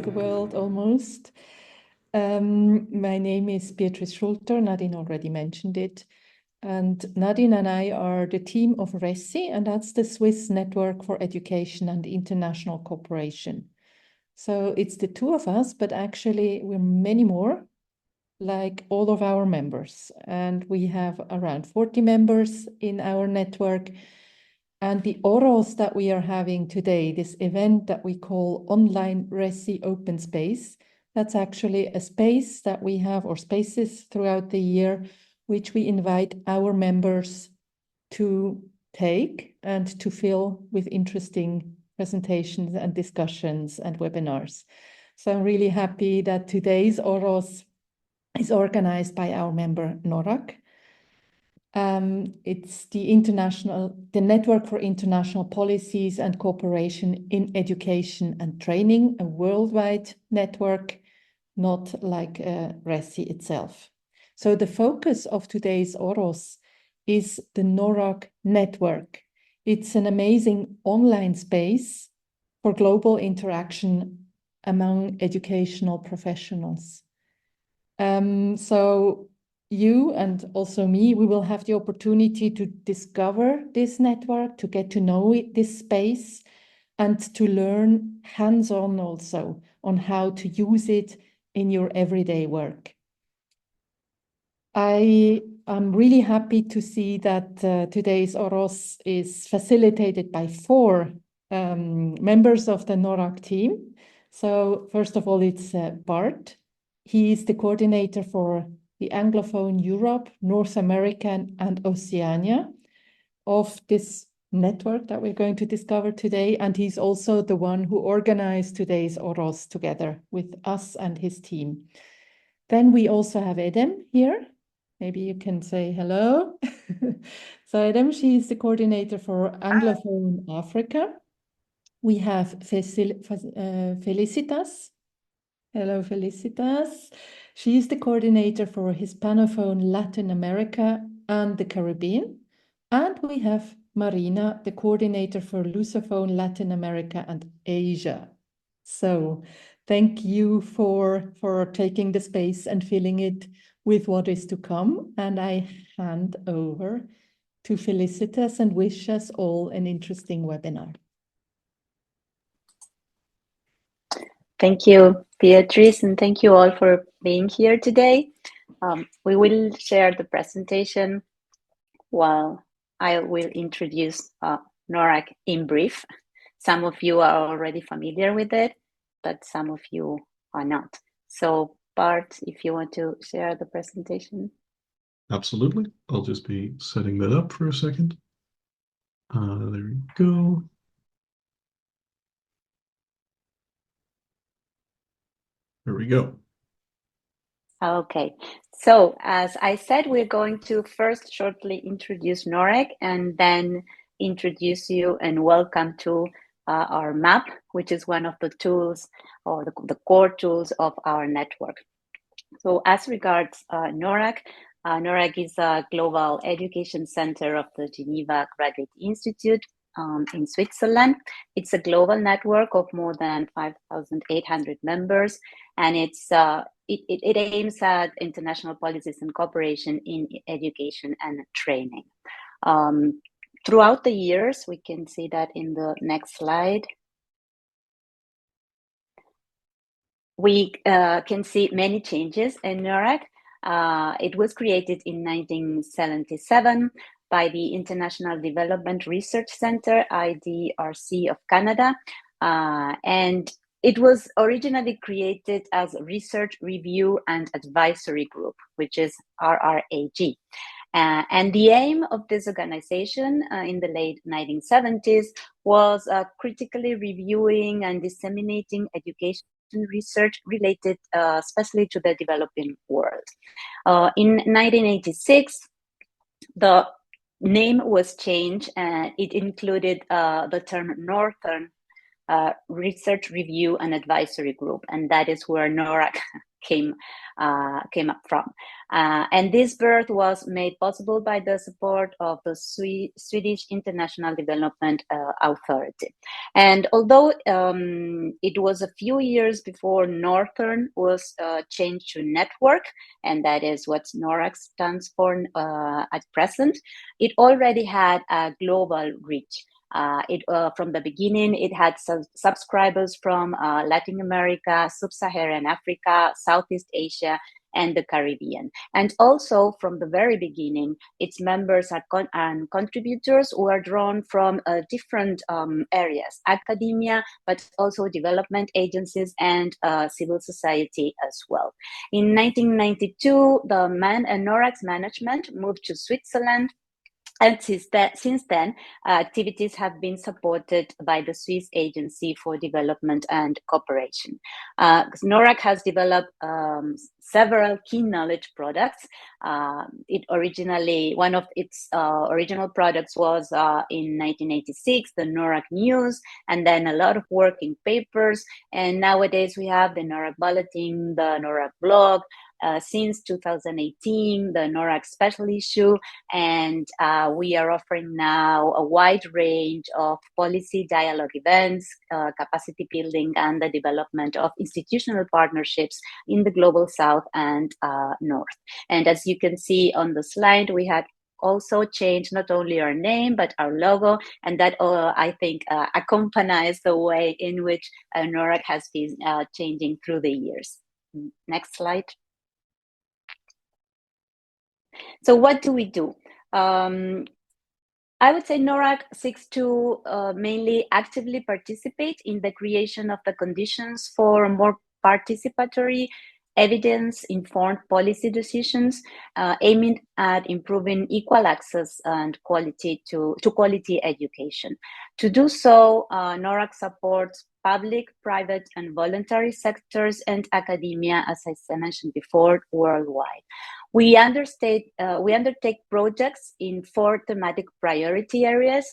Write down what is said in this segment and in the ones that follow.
the world almost. My name is Beatrice Schulter. Nadine already mentioned it. And Nadine and I are the team of RECI, and that's the Swiss Network for Education and International Cooperation. So it's the two of us, but actually we're many more, like all of our members. And we have around 40 members in our network. And the OROS that we are having today, this event that we call Online RECI Open Space, that's actually a space that we have, or spaces throughout the year, which we invite our members to take and to fill with interesting presentations and discussions and webinars. So I'm really happy that today's OROS is organized by our member NORRAG. It's the Network for International Policies and Cooperation in Education and Training, a worldwide network, not like RECI itself. So the focus of today's OROS is the NORRAG Network. It's an amazing online space for global interaction among educational professionals. So you and also me, we will have the opportunity to discover this network, to get to know this space, and to learn hands-on also on how to use it in your everyday work. I am really happy to see that today's OROS is facilitated by 4 members of the NORRAG team. So first of all, it's Bart. He is the coordinator for the Anglophone Europe, North America, and Oceania of this network that we're going to discover today. And he's also the one who organized today's OROS together with us and his team. Then we also have Edem here. Maybe you can say hello. So Edem, she is the coordinator for Anglophone Africa. We have Felicitas. Hello, Felicitas. She is the coordinator for Hispanophone Latin America and the Caribbean. And we have Marina, the coordinator for Lusophone Latin America and Asia. So thank you for taking the space and filling it with what is to come. And I hand over to Felicitas and wish us all an interesting webinar. Thank you, Beatrice, and thank you all for being here today. We will share the presentation while I will introduce NORRAG in brief. Some of you are already familiar with it, but some of you are not. So Bart, if you want to share the presentation. Absolutely. I'll just be setting that up for a second. There we go. There we go. Okay, so as I said, we're going to first shortly introduce NORRAG and then introduce you and welcome to our map, which is one of the tools or the core tools of our network. So as regards NORRAG, NORRAG is a global education center of the Geneva Graduate Institute in Switzerland. It's a global network of more than 5,800 members, and it aims at international policies and cooperation in education and training. Throughout the years, we can see that in the next slide, we can see many changes in NORRAG. It was created in 1977 by the International Development Research Center, IDRC of Canada, and it was originally created as a Research Review and Advisory Group, which is RRAG. And the aim of this organization in the late 1970s was critically reviewing and disseminating education research related especially to the developing world. In 1986, the name was changed and it included the term Northern Research Review and Advisory Group, and that is where NORRAG came up from. And this birth was made possible by the support of the Swedish International Development Authority. And although it was a few years before Northern was changed to Network, and that is what NORRAG stands for at present, it already had a global reach. From the beginning, it had subscribers from Latin America, Sub-Saharan Africa, Southeast Asia, and the Caribbean. And also from the very beginning, its members and contributors were drawn from different areas, academia, but also development agencies and civil society as well. In 1992, the NORRAG's management moved to Switzerland. And since then, activities have been supported by the Swiss Agency for Development and Cooperation. NORRAG has developed several key knowledge products. One of its original products was in 1986, the NORRAG News, and then a lot of work in papers. And nowadays we have the NORRAG Bulletin, the NORRAG blog, since 2018, the NORRAG special issue, and we are offering now a wide range of policy dialogue events, capacity building, and the development of institutional partnerships in the Global South and North. And as you can see on the slide, we had also changed not only our name, but our logo, and that I think accompanies the way in which NORRAG has been changing through the years. Next slide. So what do we do? I would say NORRAG seeks to mainly actively participate in the creation of the conditions for more participatory, evidence-informed policy decisions, aiming at improving equal access and quality to quality education. To do so, NORRAG supports public, private, and voluntary sectors and academia, as I mentioned before, worldwide. We undertake projects in 4 thematic priority areas,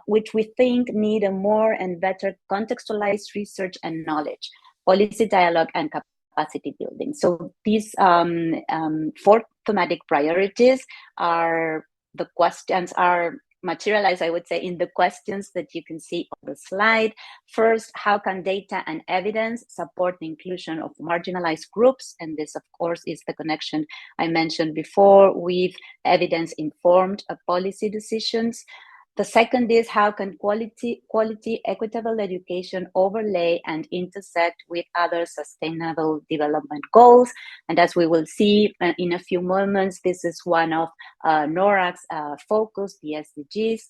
which we think need a more and better contextualized research and knowledge, policy dialogue, and capacity building. So these 4 thematic priorities are materialized, I would say, in the questions that you can see on the slide. First, how can data and evidence support the inclusion of marginalized groups? And this, of course, is the connection I mentioned before with evidence-informed policy decisions. The second is how can quality equitable education overlay and intersect with other sustainable development goals? And as we will see in a few moments, this is one of NORRAG's focus, the SDGs.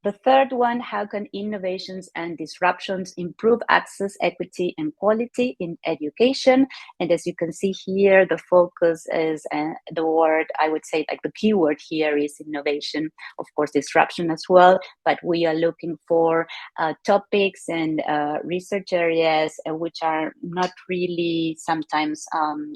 The third one, how can innovations and disruptions improve access, equity, and quality in education? And as you can see here, the focus is the word, I would say, like the keyword here is innovation, of course, disruption as well, but we are looking for topics and research areas which are not really sometimes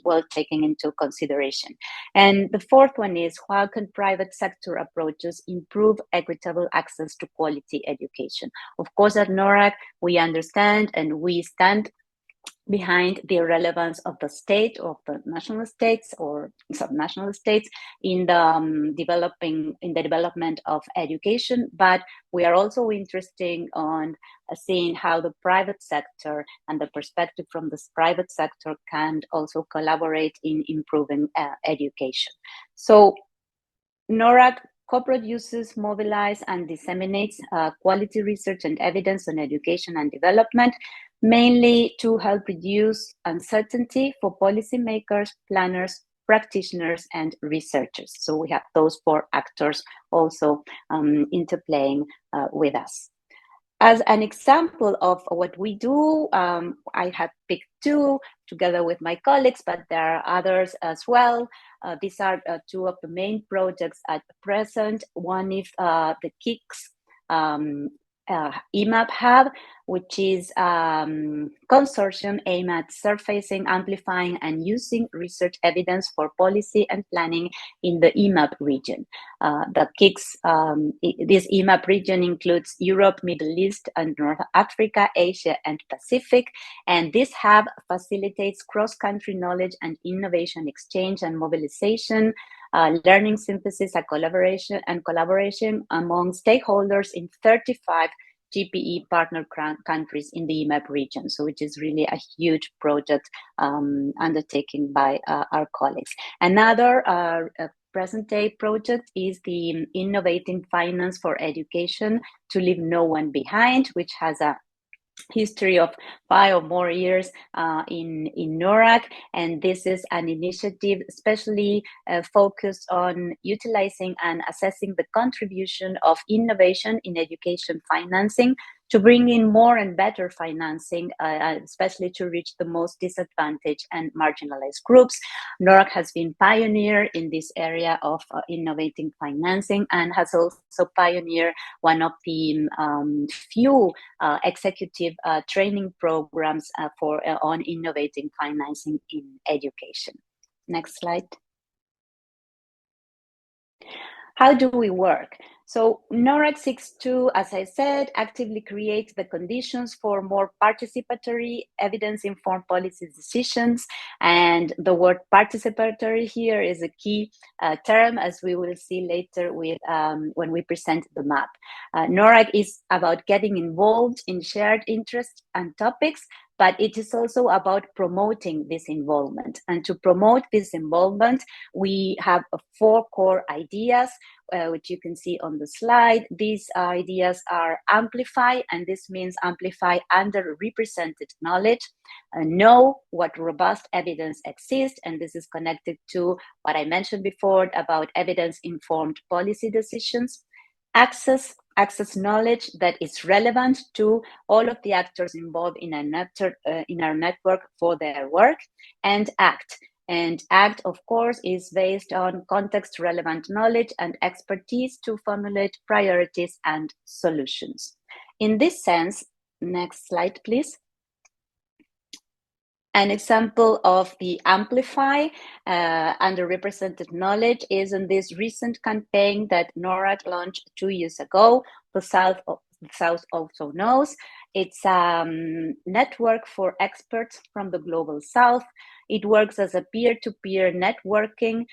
well taken into consideration. And the fourth one is how can private sector approaches improve equitable access to quality education? Of course, at NORRAG, we understand and we stand behind the relevance of the state, of the national states or subnational states in the development of education, but we are also interested on seeing how the private sector and the perspective from this private sector can also collaborate in improving education. So NORRAG co-produces, mobilizes, and disseminates quality research and evidence on education and development, mainly to help reduce uncertainty for policymakers, planners, practitioners, and researchers. So we have those 4 actors also interplaying with us. As an example of what we do, I have picked 2 together with my colleagues, but there are others as well. These are 2 of the main projects at present. One is the KICS EMAP Hub, which is consortium aimed at surfacing, amplifying, and using research evidence for policy and planning in the EMAP region. This EMAP region includes Europe, Middle East, and North Africa, Asia, and Pacific. And this hub facilitates cross-country knowledge and innovation exchange and mobilization, learning synthesis and collaboration among stakeholders in 35 GPE partner countries in the EMAP region. So which is really a huge project undertaken by our colleagues. Another present day project is the Innovating Finance for Education to Leave No One Behind, which has a history of 5 or more years in NORRAG, and this is an initiative especially focused on utilizing and assessing the contribution of innovation in education financing to bring in more and better financing, especially to reach the most disadvantaged and marginalized groups. NORRAG has been pioneer in this area of innovating financing and has also pioneered one of the few executive training programs on innovating financing in education. Next slide. How do we work? So NORRAG seeks to, as I said, actively create the conditions for more participatory, evidence-informed policy decisions. And the word participatory here is a key term, as we will see later with when we present the map. NORRAG is about getting involved in shared interests and topics, but it is also about promoting this involvement. And to promote this involvement, we have 4 core ideas, which you can see on the slide. These ideas are amplify, and this means amplify underrepresented knowledge, know what robust evidence exists, and this is connected to what I mentioned before about evidence-informed policy decisions, access knowledge that is relevant to all of the actors involved in our network for their work, and act. And ACT, of course, is based on context-relevant knowledge and expertise to formulate priorities and solutions. In this sense, next slide, please. An example of the Amplify underrepresented knowledge is in this recent campaign that NORRAG launched 2 years ago. The South also knows. It's a network for experts from the Global South. It works as a peer-to-peer networking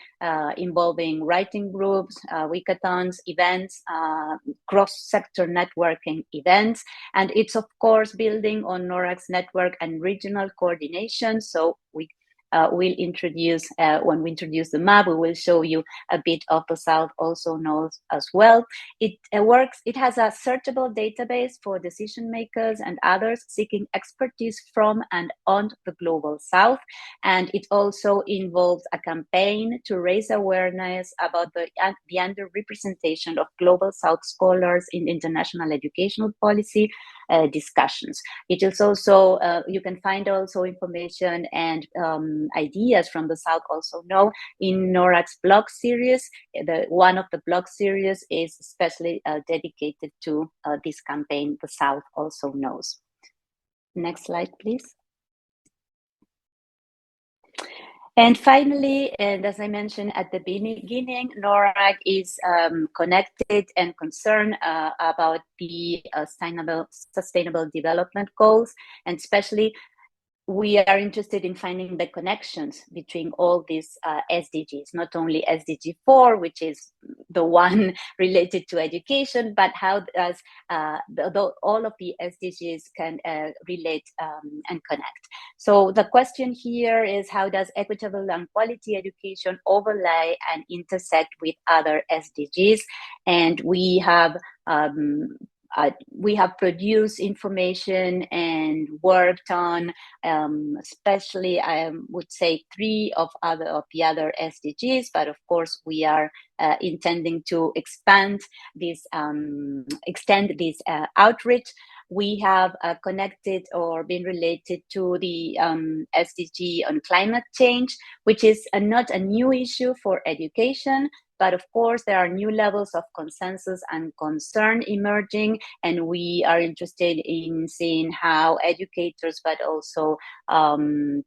involving writing groups, wikathons, events, cross-sector networking events. And it's, of course, building on NORRAG's network and regional coordination. So we will introduce, when we introduce the map, we will show you a bit of the South also knows as well. It has a searchable database for decision makers and others seeking expertise from and on the Global South. And it also involves a campaign to raise awareness about the underrepresentation of Global South scholars in international educational policy discussions. It is also, you can find also information and ideas from the South also know in NORRAG's blog series. One of the blog series is especially dedicated to this campaign, The South Also Knows. Next slide, please. And finally, and as I mentioned at the beginning, NORRAG is connected and concerned about the sustainable development goals, and especially we are interested in finding the connections between all these SDGs, not only SDG 4, which is the one related to education, but how does all of the SDGs can relate and connect. So the question here is, how does equitable and quality education overlay and intersect with other SDGs? And we have produced information and worked on, especially I would say 3 of the other SDGs, but of course we are intending to extend this outreach. we have connected or been related to the SDG on climate change, which is not a new issue for education, but of course, there are new levels of consensus and concern emerging, and we are interested in seeing how educators, but also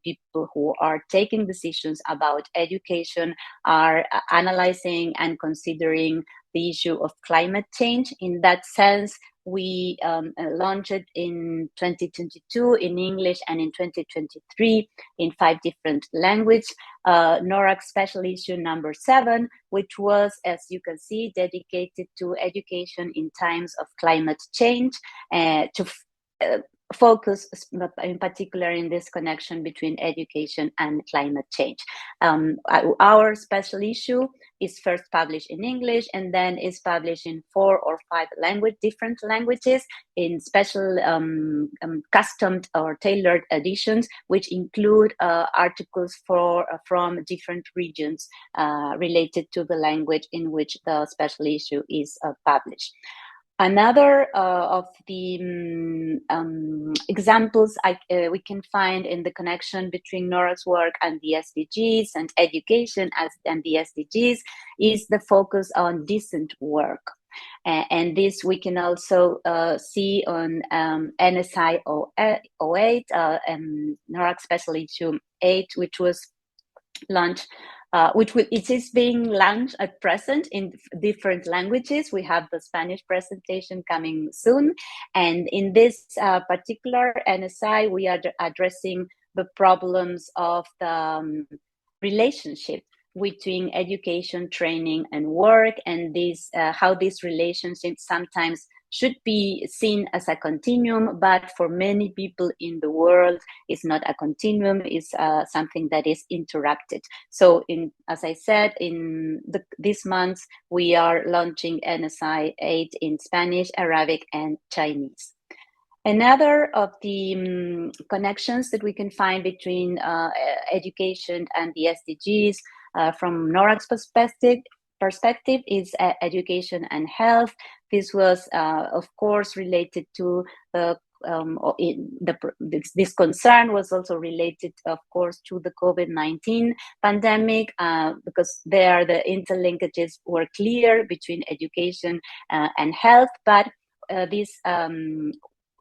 people who are taking decisions about education are analyzing and considering the issue of climate change. In that sense, we launched it in 2022 in English and in 2023 in 5 different languages. NORRAG special issue number 7, which was, as you can see, dedicated to education in times of climate change, to focus in particular in this connection between education and climate change. Our special issue is first published in English and then is published in 4 or 5 different languages in special customed or tailored editions, which include articles from different regions related to the language in which the special issue is published. Another of the examples we can find in the connection between NORRAG's work and the SDGs and education and the SDGs is the focus on decent work. And this we can also see on NSI 08, NORRAG Special Issue 8, which was launched. It is being launched at present in different languages. We have the Spanish presentation coming soon. And in this particular NSI, we are addressing the problems of the relationship between education, training, and work, and this how this relationship sometimes should be seen as a continuum, but for many people in the world, it's not a continuum, it's something that is interrupted. So as I said, in this month, we are launching NSI 8 in Spanish, Arabic, and Chinese. Another of the connections that we can find between education and the SDGs from NORRAG's perspective is education and health. This was, of course, related to this concern was also related, of course, to the COVID-19 pandemic, because there the interlinkages were clear between education and health, but this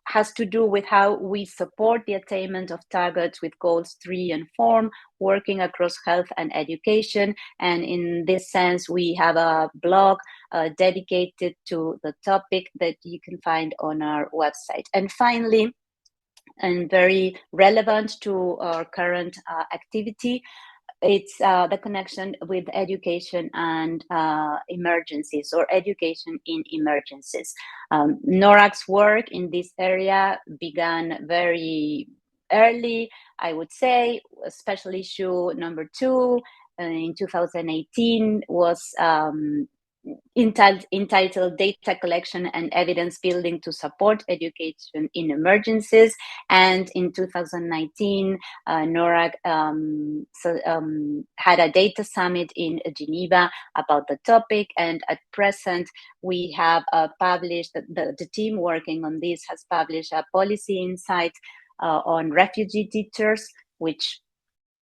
has to do with how we support the attainment of targets with goals 3 and 4, working across health and education. And in this sense, we have a blog dedicated to the topic that you can find on our website. And finally, and very relevant to our current activity, it's the connection with education and emergencies, or education in emergencies. NORRAG's work in this area began very early, I would say. Special issue number 2 in 2018 was entitled Data Collection and Evidence Building to Support Education in Emergencies. And in 2019, NORRAG had a data summit in Geneva about the topic. And at present, we have published, the team working on this has published a policy insight on refugee teachers, which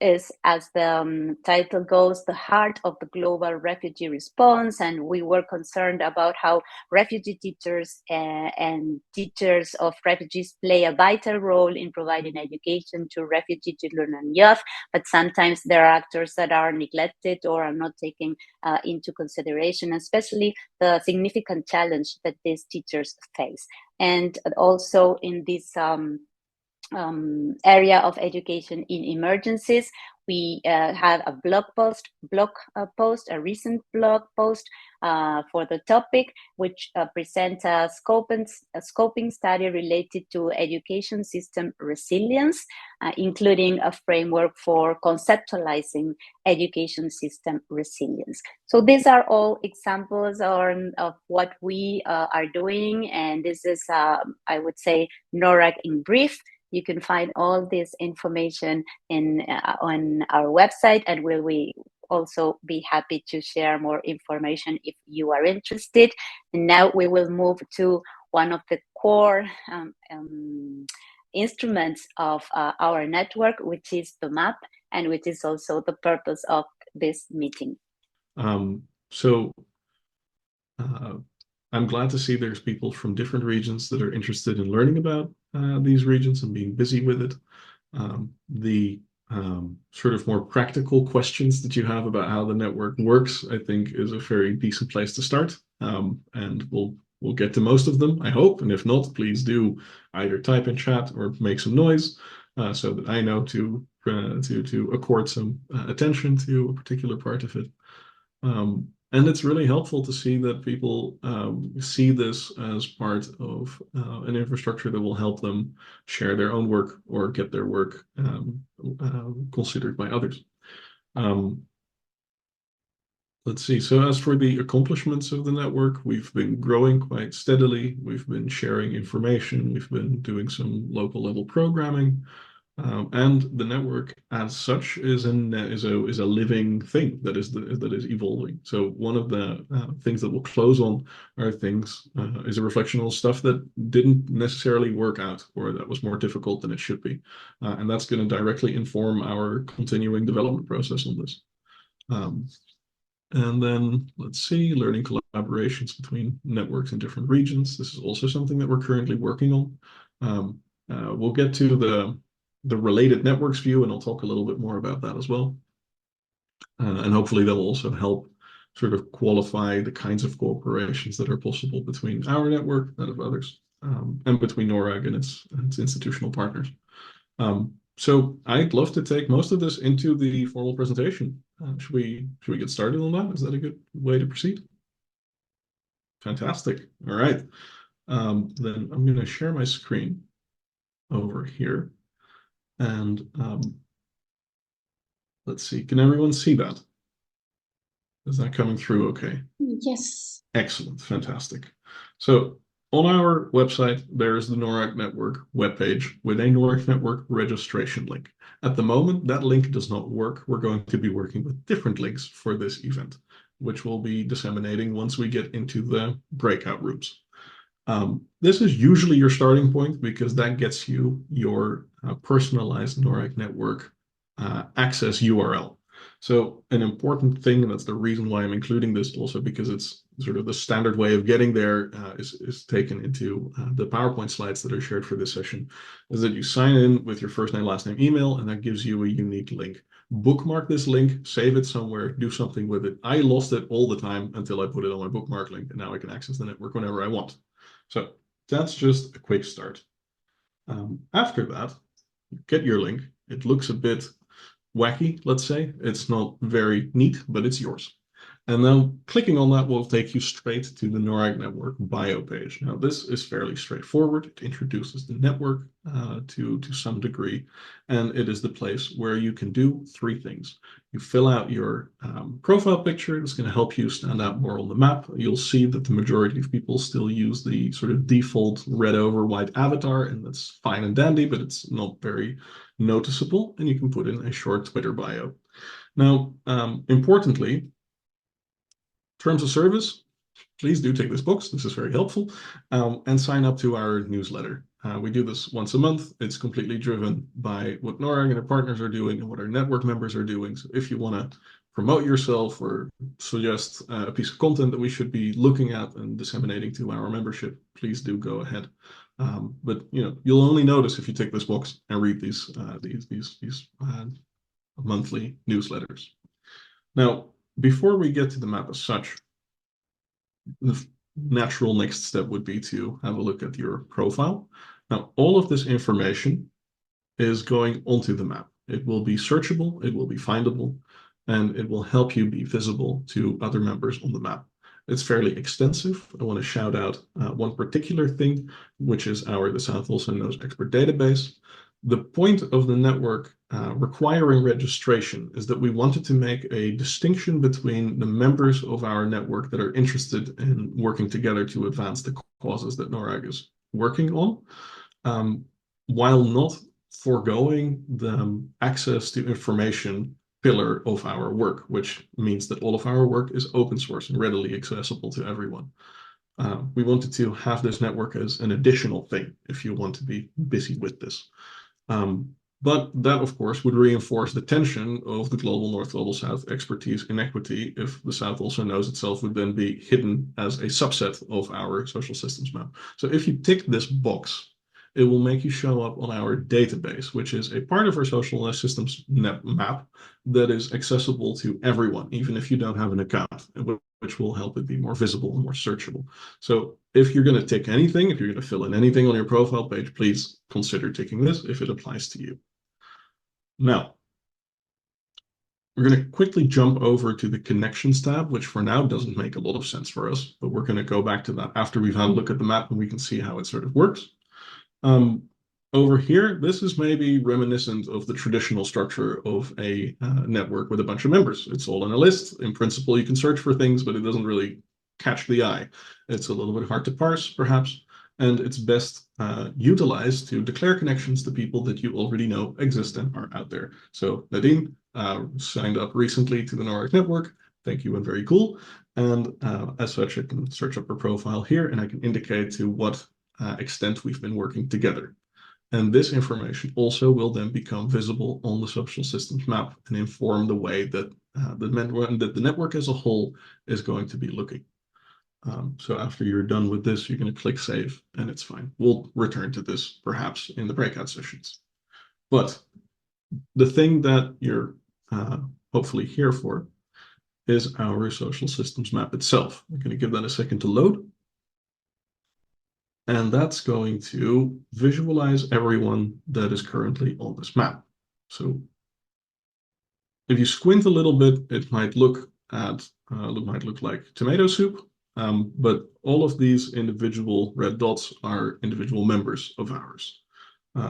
is, as the title goes, the heart of the global refugee response. And we were concerned about how refugee teachers and teachers of refugees play a vital role in providing education to refugee children and youth, but sometimes there are actors that are neglected or are not taken into consideration, especially the significant challenge that these teachers face. And also in this area of education in emergencies, we have a recent blog post for the topic, which presents a scoping study related to education system resilience, including a framework for conceptualizing education system resilience. So these are all examples of what we are doing, and this is, I would say, NORRAG in brief. You can find all this information on our website, and we also be happy to share more information if you are interested. And now we will move to one of the core instruments of our network, which is the map, and which is also the purpose of this meeting. I'm glad to see there's people from different regions that are interested in learning about these regions and being busy with it. The sort of more practical questions that you have about how the network works, I think, is a very decent place to start. And we'll get to most of them, I hope. And if not, please do either type in chat or make some noise so that I know to accord some attention to a particular part of it. And it's really helpful to see that people see this as part of an infrastructure that will help them share their own work or get their work considered by others. Let's see. So as for the accomplishments of the network, we've been growing quite steadily. We've been sharing information. We've been doing some local level programming. And the network as such is a living thing that is evolving. So one of the things that we'll close on are things is a reflection on stuff that didn't necessarily work out or that was more difficult than it should be, and that's going to directly inform our continuing development process on this. And then let's see, learning collaborations between networks in different regions. This is also something that we're currently working on. We'll get to the related networks view, and I'll talk a little bit more about that as well. And hopefully that will also help sort of qualify the kinds of cooperations that are possible between our network, that of others, and between NORRAG and its institutional partners. So I'd love to take most of this into the formal presentation. Should we get started on that? Is that a good way to proceed? Fantastic. All right. Then I'm going to share my screen over here. And let's see, can everyone see that? Is that coming through okay? Yes. Excellent, fantastic. So on our website, there's the NORRAG Network webpage with a NORRAG Network registration link. At the moment, that link does not work. We're going to be working with different links for this event, which we'll be disseminating once we get into the breakout rooms. This is usually your starting point because that gets you your personalized NORRAG Network access URL. So an important thing, and that's the reason why I'm including this also, because it's sort of the standard way of getting there is taken into the PowerPoint slides that are shared for this session, is that you sign in with your first name, last name, email, and that gives you a unique link. Bookmark this link, save it somewhere, do something with it. I lost it all the time until I put it on my bookmark link, and now I can access the network whenever I want. So that's just a quick start. After that, get your link. It looks a bit wacky, let's say. It's not very neat, but it's yours. And then clicking on that will take you straight to the NORRAG Network bio page. Now, this is fairly straightforward. It introduces the network to some degree, and it is the place where you can do three things. You fill out your profile picture. It's going to help you stand out more on the map. You'll see that the majority of people still use the sort of default red over white avatar, and that's fine and dandy, but it's not very noticeable, and you can put in a short Twitter bio. Now, importantly, terms of service, please do take this box. This is very helpful. And sign up to our newsletter. We do this once a month. It's completely driven by what NORRAG and our partners are doing and what our network members are doing. So if you want to promote yourself or suggest a piece of content that we should be looking at and disseminating to our membership, please do go ahead. But you'll only notice if you take this box and read these monthly newsletters. Now, before we get to the map as such, the natural next step would be to have a look at your profile. Now, all of this information is going onto the map. It will be searchable, it will be findable, and it will help you be visible to other members on the map. It's fairly extensive. I want to shout out one particular thing, which is the South Also Knows Expert database. The point of the network requiring registration is that we wanted to make a distinction between the members of our network that are interested in working together to advance the causes that NORRAG is working on, while not foregoing the access to information pillar of our work, which means that all of our work is open source and readily accessible to everyone. We wanted to have this network as an additional thing if you want to be busy with this. But that, of course, would reinforce the tension of the global North, global South expertise inequity if the South also knows itself would then be hidden as a subset of our social systems map. So if you tick this box, it will make you show up on our database, which is a part of our social systems map that is accessible to everyone, even if you don't have an account, which will help it be more visible and more searchable. So if you're going to tick anything, if you're going to fill in anything on your profile page, please consider ticking this if it applies to you. Now, we're going to quickly jump over to the connections tab, which for now doesn't make a lot of sense for us, but we're going to go back to that after we've had a look at the map and we can see how it sort of works. Over here, this is maybe reminiscent of the traditional structure of a network with a bunch of members. It's all in a list. In principle, you can search for things, but it doesn't really catch the eye. It's a little bit hard to parse, perhaps, and it's best utilized to declare connections to people that you already know exist and are out there. So Nadine signed up recently to the NORRAG Network. Thank you, and very cool. And as such, I can search up her profile here, and I can indicate to what extent we've been working together. And this information also will then become visible on the social systems map and inform the way that the network as a whole is going to be looking. So after you're done with this, you're going to click save and it's fine. We'll return to this perhaps in the breakout sessions. But the thing that you're hopefully here for is our social systems map itself. I'm going to give that a second to load. And that's going to visualize everyone that is currently on this map. So if you squint a little bit, it might look like tomato soup, but all of these individual red dots are individual members of ours.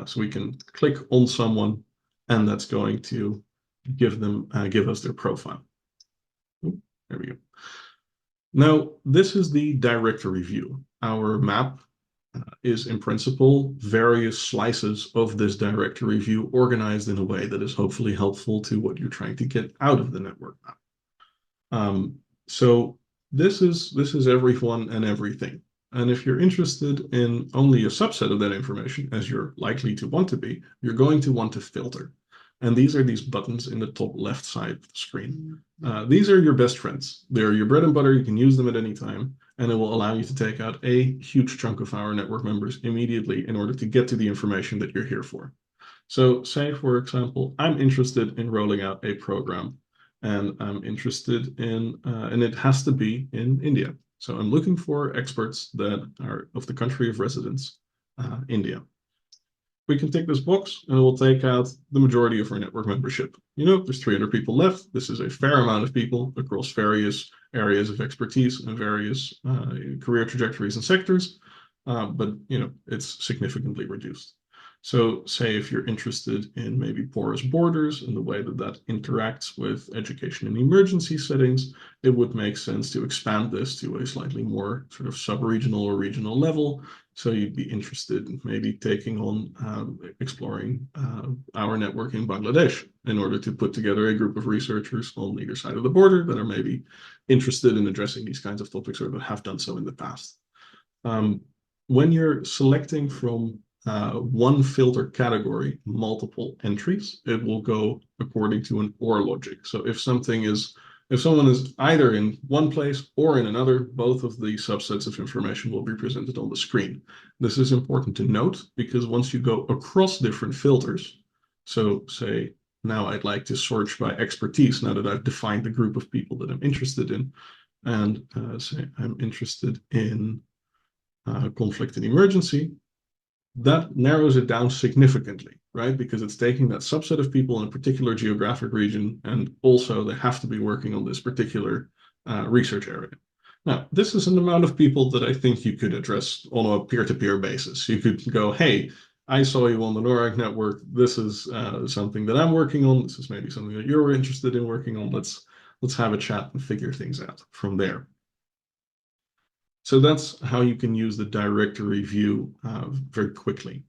So we can click on someone, and that's going to give us their profile. Ooh, there we go. Now, this is the directory view. Our map is in principle various slices of this directory view organized in a way that is hopefully helpful to what you're trying to get out of the network map. So this is everyone and everything. And if you're interested in only a subset of that information, as you're likely to want to be, you're going to want to filter. And these are these buttons in the top left side of the screen. These are your best friends. They're your bread and butter. You can use them at any time, and it will allow you to take out a huge chunk of our network members immediately in order to get to the information that you're here for. So say, for example, I'm interested in rolling out a program, and I'm interested in, and it has to be in India. So I'm looking for experts that are of the country of residence, India. We can tick this box and it will take out the majority of our network membership. You know, there's 300 people left. This is a fair amount of people across various areas of expertise and various career trajectories and sectors, but you know, it's significantly reduced. So say if you're interested in maybe porous borders and the way that that interacts with education and emergency settings, it would make sense to expand this to a slightly more sort of sub-regional or regional level. So you'd be interested in maybe taking on exploring our network in Bangladesh in order to put together a group of researchers on either side of the border that are maybe interested in addressing these kinds of topics or that have done so in the past. When you're selecting from one filter category, multiple entries, it will go according to an OR logic. So if someone is either in one place or in another, both of the subsets of information will be presented on the screen. This is important to note because once you go across different filters, so say now I'd like to search by expertise now that I've defined the group of people that I'm interested in, and say I'm interested in conflict and emergency, that narrows it down significantly, right? Because it's taking that subset of people in a particular geographic region, and also they have to be working on this particular research area. Now, this is an amount of people that I think you could address on a peer-to-peer basis. You could go, hey, I saw you on the NORRAG network. This is something that I'm working on. This is maybe something that you're interested in working on. Let's have a chat and figure things out from there. So that's how you can use the directory view very quickly.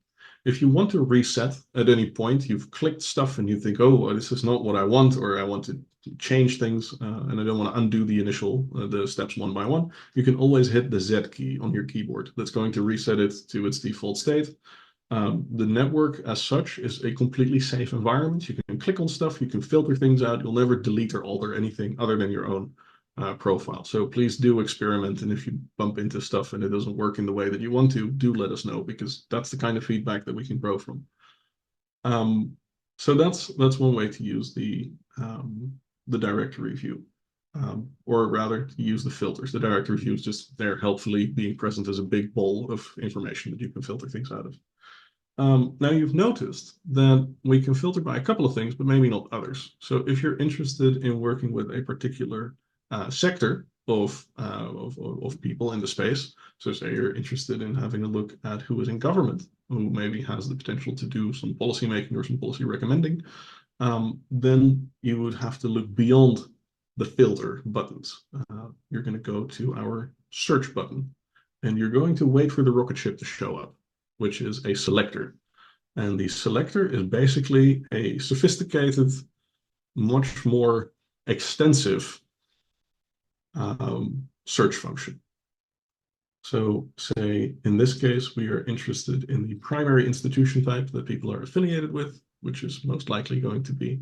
If you want to reset at any point, you've clicked stuff and you think, oh, well, this is not what I want, or I want to change things, and I don't want to undo the initial the steps one by one, you can always hit the Z key on your keyboard. That's going to reset it to its default state. The network as such is a completely safe environment. You can click on stuff, you can filter things out. You'll never delete or alter anything other than your own profile. So please do experiment. And if you bump into stuff and it doesn't work in the way that you want to, do let us know, because that's the kind of feedback that we can grow from. So that's one way to use the directory view, or rather to use the filters. The directory view is just there helpfully being present as a big bowl of information that you can filter things out of. Now you've noticed that we can filter by a couple of things, but maybe not others. So if you're interested in working with a particular sector of people in the space, so say you're interested in having a look at who is in government, who maybe has the potential to do some policy making or some policy recommending, then you would have to look beyond the filter buttons. You're going to go to our search button, and you're going to wait for the rocket ship to show up, which is a selector. And the selector is basically a sophisticated, much more extensive search function. So say in this case, we are interested in the primary institution type that people are affiliated with, which is most likely going to be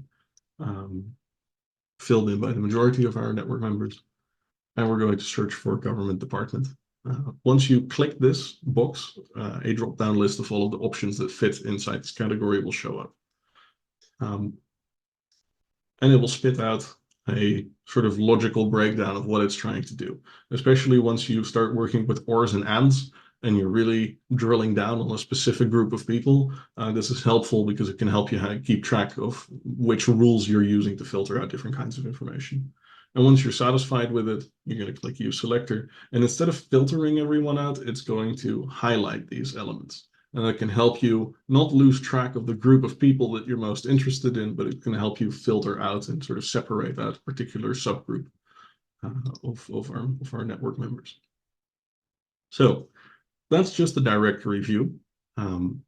filled in by the majority of our network members. And we're going to search for government department. Once you click this box, a drop-down list of all of the options that fit inside this category will show up. And it will spit out a sort of logical breakdown of what it's trying to do, especially once you start working with ORs and ANDs, and you're really drilling down on a specific group of people. This is helpful because it can help you keep track of which rules you're using to filter out different kinds of information. And once you're satisfied with it, you're going to click Use Selector. And instead of filtering everyone out, it's going to highlight these elements. And that can help you not lose track of the group of people that you're most interested in, but it can help you filter out and sort of separate that particular subgroup of our network members. So that's just the directory view.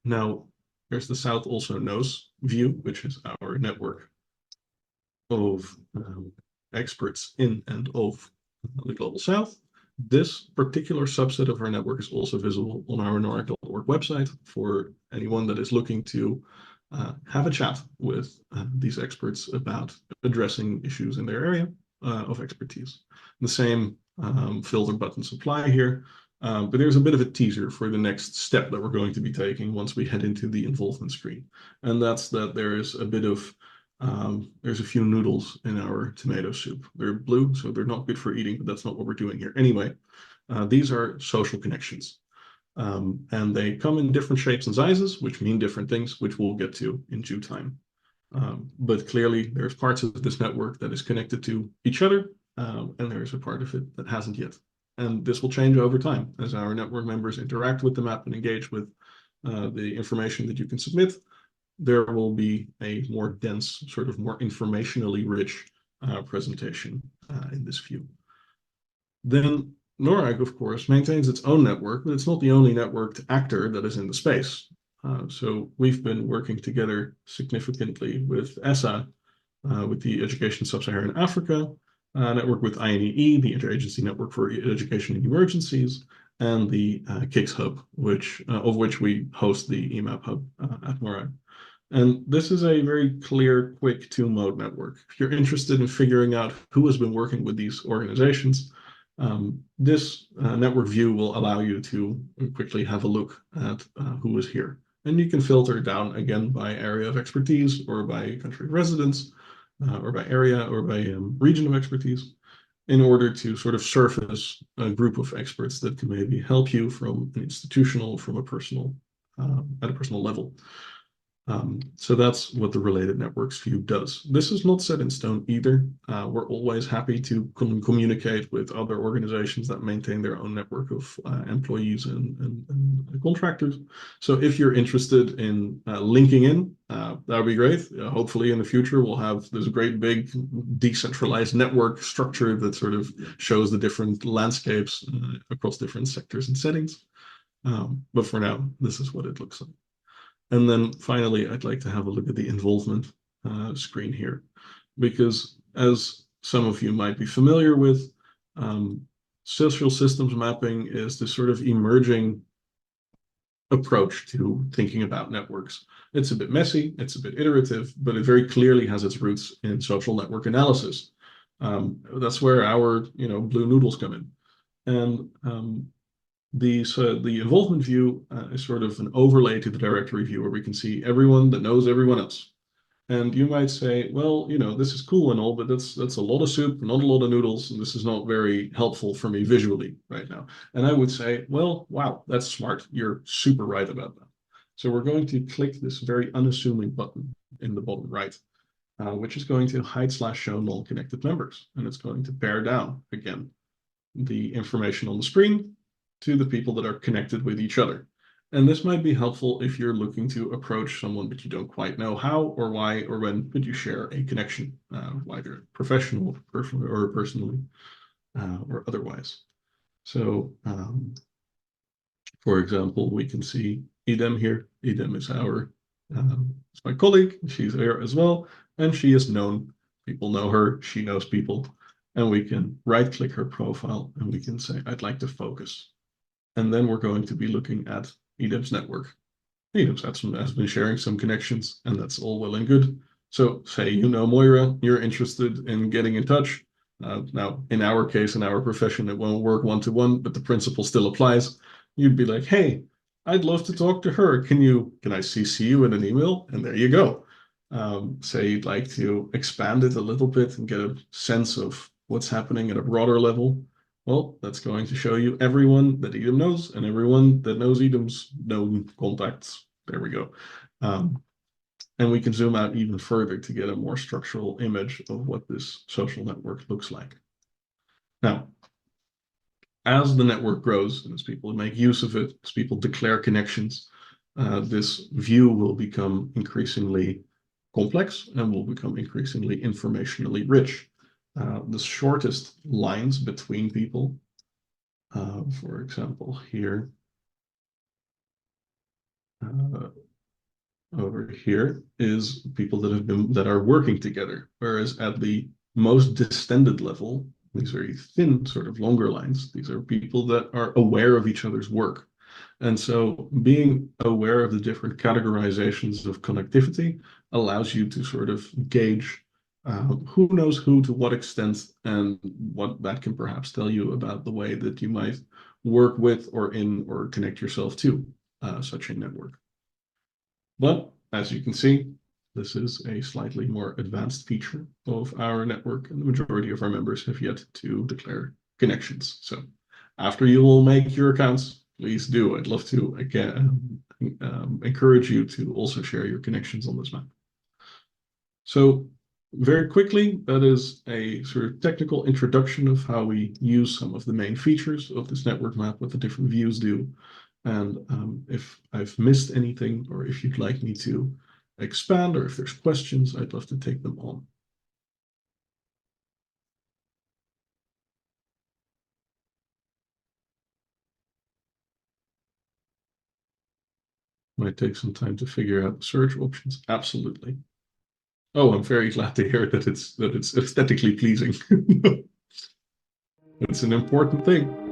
Now, there's the South also knows view, which is our network of experts in and of the Global South. This particular subset of our network is also visible on our NORRAG.org website for anyone that is looking to have a chat with these experts about addressing issues in their area of expertise. The same filter buttons apply here, but there's a bit of a teaser for the next step that we're going to be taking once we head into the involvement screen. And that's that there is a bit of there's a few noodles in our tomato soup. They're blue, so they're not good for eating, but that's not what we're doing here. Anyway, these are social connections. And they come in different shapes and sizes, which mean different things, which we'll get to in due time. But clearly, there's parts of this network that is connected to each other, and there's a part of it that hasn't yet. And this will change over time as our network members interact with the map and engage with the information that you can submit. There will be a more dense, sort of more informationally rich presentation in this view. Then NORRAG, of course, maintains its own network, but it's not the only networked actor that is in the space. So we've been working together significantly with ESA, with the Education Sub-Saharan Africa network, with INEE, the Interagency Network for Education in Emergencies, and the KICS Hub, of which we host the EMAP Hub at NORRAG. And this is a very clear, quick two-mode network. If you're interested in figuring out who has been working with these organizations, this network view will allow you to quickly have a look at who is here. And you can filter down again by area of expertise, or by country of residence, or by area, or by region of expertise, in order to sort of surface a group of experts that can maybe help you from an institutional, from a personal, at a personal level. So that's what the related networks view does. This is not set in stone either. We're always happy to communicate with other organizations that maintain their own network of employees and contractors. So if you're interested in linking in, that would be great. Hopefully in the future, we'll have this great big decentralized network structure that sort of shows the different landscapes across different sectors and settings. But for now, this is what it looks like. And then finally, I'd like to have a look at the involvement screen here, because as some of you might be familiar with, social systems mapping is this sort of emerging approach to thinking about networks. It's a bit messy, it's a bit iterative, but it very clearly has its roots in social network analysis. That's where our blue noodles come in. And the involvement view is sort of an overlay to the directory view where we can see everyone that knows everyone else. And you might say, well, this is cool and all, but that's a lot of soup, not a lot of noodles, and this is not very helpful for me visually right now. And I would say, well, wow, that's smart. You're super right about that. So we're going to click this very unassuming button in the bottom right, which is going to hide/show non-connected members. And it's going to pare down, again, the information on the screen to the people that are connected with each other. And this might be helpful if you're looking to approach someone but you don't quite know how or why or when, but you share a connection, either professional, or personally, or otherwise. So, for example, we can see Idem here. Idem is is my colleague. She's here as well, and she is known. People know her. She knows people, and we can right-click her profile and we can say, "I'd like to focus." And then we're going to be looking at Idem's network. Idem has been sharing some connections, and that's all well and good. So say Moira, you're interested in getting in touch. Now, in our case, in our profession, it won't work one-to-one, but the principle still applies. You'd be like, hey, I'd love to talk to her. Can I CC you in an email? And there you go. Say you'd like to expand it a little bit and get a sense of what's happening at a broader level. Well, that's going to show you everyone that Idem knows and everyone that knows Idem's known contacts. There we go. And we can zoom out even further to get a more structural image of what this social network looks like. Now, as the network grows and as people make use of it, as people declare connections, this view will become increasingly complex and will become increasingly informationally rich. The shortest lines between people, for example, here, over here is people that are working together, whereas at the most distended level, these very thin, sort of longer lines, these are people that are aware of each other's work. And so being aware of the different categorizations of connectivity allows you to sort of gauge who knows who to what extent, and what that can perhaps tell you about the way that you might work with or connect yourself to such a network. But as you can see, this is a slightly more advanced feature of our network, and the majority of our members have yet to declare connections. So after you will make your accounts, please do. I'd love to, again, encourage you to also share your connections on this map. So very quickly, that is a sort of technical introduction of how we use some of the main features of this network map, what the different views do. And if I've missed anything, or if you'd like me to expand, or if there's questions, I'd love to take them on. Might take some time to figure out the search options. Absolutely. Oh, I'm very glad to hear that it's aesthetically pleasing. It's an important thing.